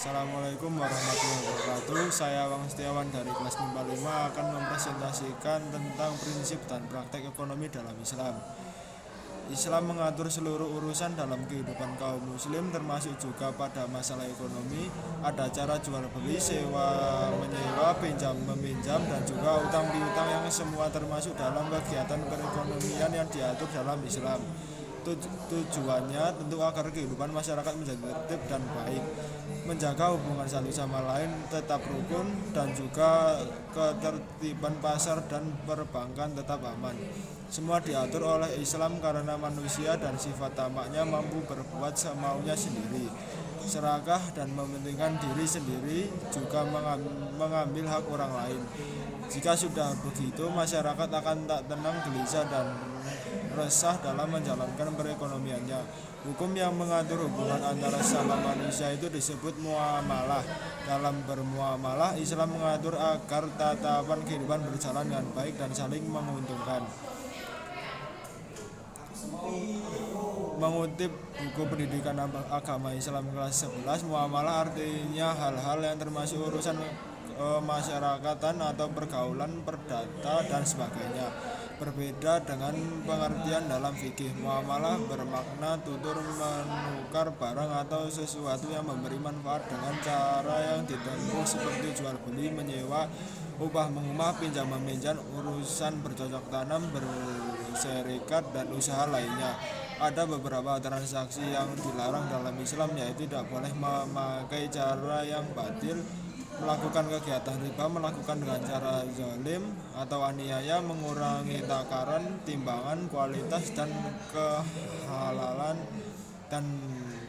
Assalamualaikum warahmatullahi wabarakatuh. Saya Wang Setiawan dari kelas MIPA 5 akan mempresentasikan tentang prinsip dan praktek ekonomi dalam Islam. Islam mengatur seluruh urusan dalam kehidupan kaum muslim, termasuk juga pada masalah ekonomi. Ada cara jual beli, sewa menyewa, pinjam meminjam, dan juga utang piutang yang semua termasuk dalam kegiatan perekonomian yang diatur dalam Islam. Tujuannya tentu agar kehidupan masyarakat menjadi tertib dan baik, menjaga hubungan satu sama lain tetap rukun, dan juga ketertiban pasar dan perbankan tetap aman. Semua diatur oleh Islam karena manusia dan sifat tamaknya mampu berbuat semaunya sendiri, serakah dan mementingkan diri sendiri, juga mengambil hak orang lain. Jika sudah begitu, masyarakat akan tak tenang, gelisah, dan resah dalam menjalankan perekonomiannya. Hukum yang mengatur hubungan antara sesama manusia itu disebut muamalah. Dalam bermuamalah, Islam mengatur agar tatapan kehidupan berjalan dengan baik dan saling menguntungkan. Mengutip buku pendidikan agama Islam kelas 11, muamalah artinya hal-hal yang termasuk urusan kemasyarakatan atau pergaulan, perdata, dan sebagainya. Berbeda dengan pengertian dalam fikih, muamalah bermakna tutur menukar barang atau sesuatu yang memberi manfaat dengan cara yang ditempuh seperti jual beli, menyewa, upah mengumah, pinjam meminjam, urusan bercocok tanam, berserikat, dan usaha lainnya. Ada beberapa transaksi yang dilarang dalam Islam, yaitu tidak boleh memakai cara yang batil, melakukan kegiatan riba, melakukan dengan cara zalim atau aniaya, mengurangi takaran, timbangan, kualitas, dan kehalalan, dan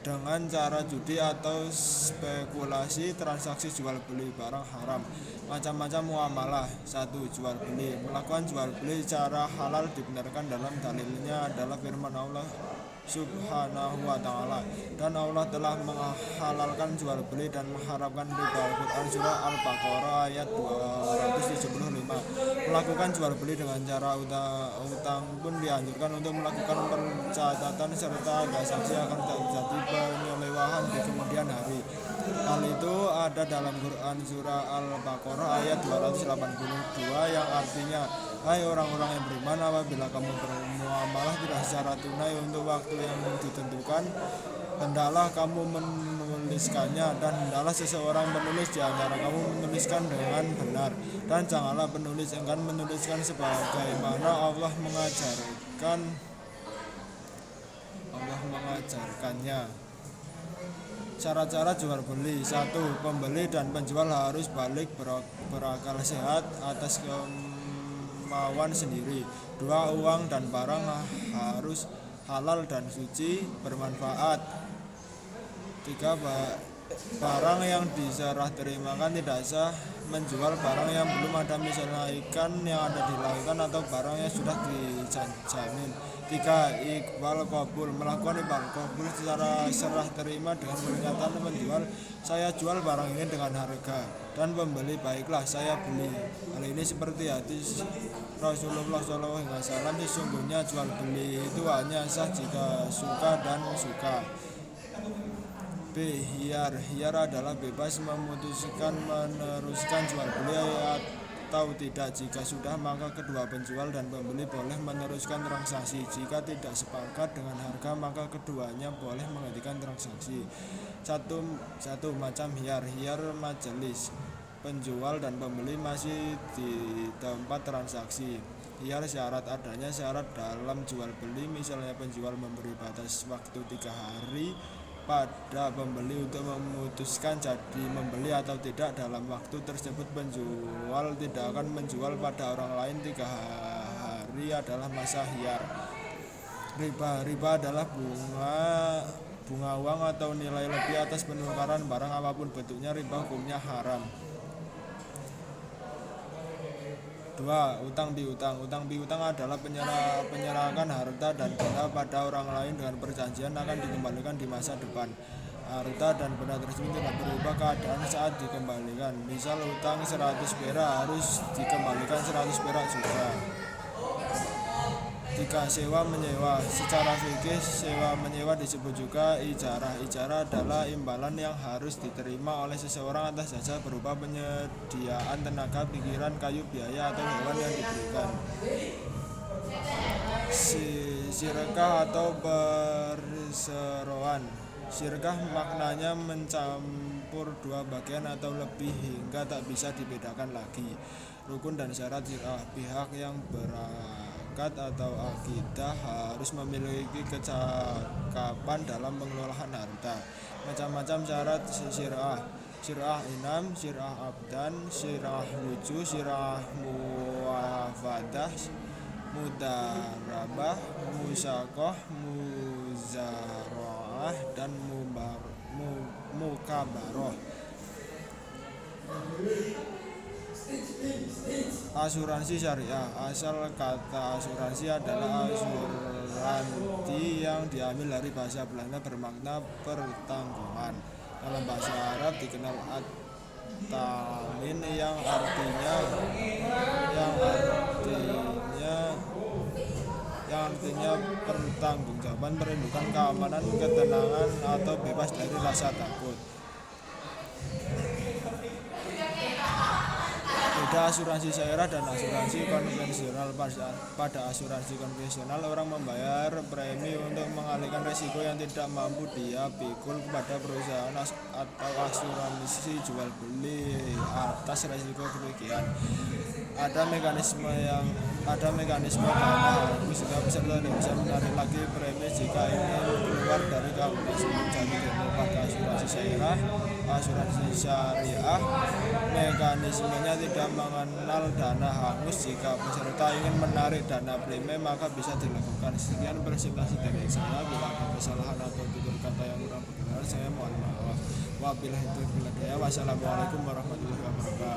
dengan cara judi atau spekulasi, transaksi jual beli barang haram. Macam-macam muamalah. 1. Jual beli. Melakukan jual beli secara halal dibenarkan dalam dalilnya adalah firman Allah Subhanahu wa ta'ala, dan Allah telah menghalalkan jual beli dan mengharamkan riba. Al-Quran Surah Al-Baqarah ayat 275. Melakukan jual beli dengan cara utang pun dianjurkan untuk melakukan pencatatan serta ada saksi akan terjadi penyelewahan di kemudian hari. Hal itu ada dalam Quran Surah Al-Baqarah ayat 282 yang artinya, hai orang-orang yang beriman, apabila kamu bermuamalah tidak secara tunai untuk waktu yang ditentukan, hendaklah kamu menuliskannya, dan hendaklah seseorang menulis di antara kamu menuliskan dengan benar, dan janganlah penulis enggan menuliskan sebagaimana Allah mengajarkannya. Cara-cara jual beli. 1. Pembeli dan penjual harus balik berakal sehat atas kemauan sendiri. 2. Uang dan barang harus halal dan suci, bermanfaat. 3. Barang yang diserah terimakan tidak sah. Menjual barang yang belum ada, misalnya ikan yang ada di lautan atau barang yang sudah dijamin. 3. Iqbal qabul. Melakukan iqbal qabul secara serah terima dengan pernyataan penjual, saya jual barang ini dengan harga, dan pembeli, baiklah saya beli. Hal ini seperti hadis Rasulullah SAW, sesungguhnya jual beli itu hanya sah jika suka dan suka. B. Hiyar. Hiyar adalah bebas memutuskan meneruskan jual beli atau tidak. Jika sudah, maka kedua penjual dan pembeli boleh meneruskan transaksi. Jika tidak sepakat dengan harga, maka keduanya boleh menghentikan transaksi. Satu macam hiyar. Hiyar majelis. Penjual dan pembeli masih di tempat transaksi. Hiyar syarat. Adanya syarat dalam jual beli, misalnya penjual memberi batas waktu 3 hari pada pembeli untuk memutuskan jadi membeli atau tidak. Dalam waktu tersebut penjual tidak akan menjual pada orang lain. 3 hari adalah masa hiyar. Riba adalah bunga uang atau nilai lebih atas penukaran barang apapun bentuknya. Riba hukumnya haram. 2. Utang piutang. Utang piutang adalah penyerahan harta dan benda pada orang lain dengan perjanjian akan dikembalikan di masa depan. Harta dan benda tersebut tidak berubah keadaan saat dikembalikan. Misal utang 100 perak harus dikembalikan 100 perak juga. Tiga, sewa menyewa. Secara fikih sewa menyewa disebut juga ijarah. Ijarah adalah imbalan yang harus diterima oleh seseorang atas jasa berupa penyediaan tenaga, pikiran, kayu, biaya atau hewan yang diberikan. Sirkah atau perseroan. Sirkah maknanya mencampur dua bagian atau lebih hingga tak bisa dibedakan lagi. Rukun dan syarat sirkah. Pihak yang berangkat atau akidah harus memiliki kecakapan dalam pengelolaan harta. Macam-macam syarat sirkah. Sirah inam, sirah abdan, sirah wuju, sirah muwafadah, mudarabah, musakoh, muzaroah, dan mukabaroh. Asuransi syariah. Asal kata asuransi adalah asuransi yang diambil dari bahasa Belanda bermakna pertanggungan. Dalam bahasa Arab dikenal at-tamin yang artinya pertanggungjawaban, perlindungan, keamanan, ketenangan atau bebas dari rasa takut. Beda asuransi syariah dan asuransi konvensional. Pada asuransi konvensional orang membayar premi untuk mengalihkan risiko yang tidak mampu dia pikul kepada perusahaan atau asuransi jual beli atas risiko kerugian. Ada mekanisme dana sehingga peserta tidak bisa menarik lagi premi jika ingin keluar dari kalkulasi. Jadi pada asuransi syariah mekanismenya tidak mengenal dana hangus. Jika peserta ingin menarik dana premi maka bisa dilakukan. Sekian presentasi dari saya. Bila ada kesalahan atau tutur kata yang kurang berkenan saya mohon maaf. Wabillahi taufiq wal hidayah. Wassalamualaikum warahmatullahi wabarakatuh.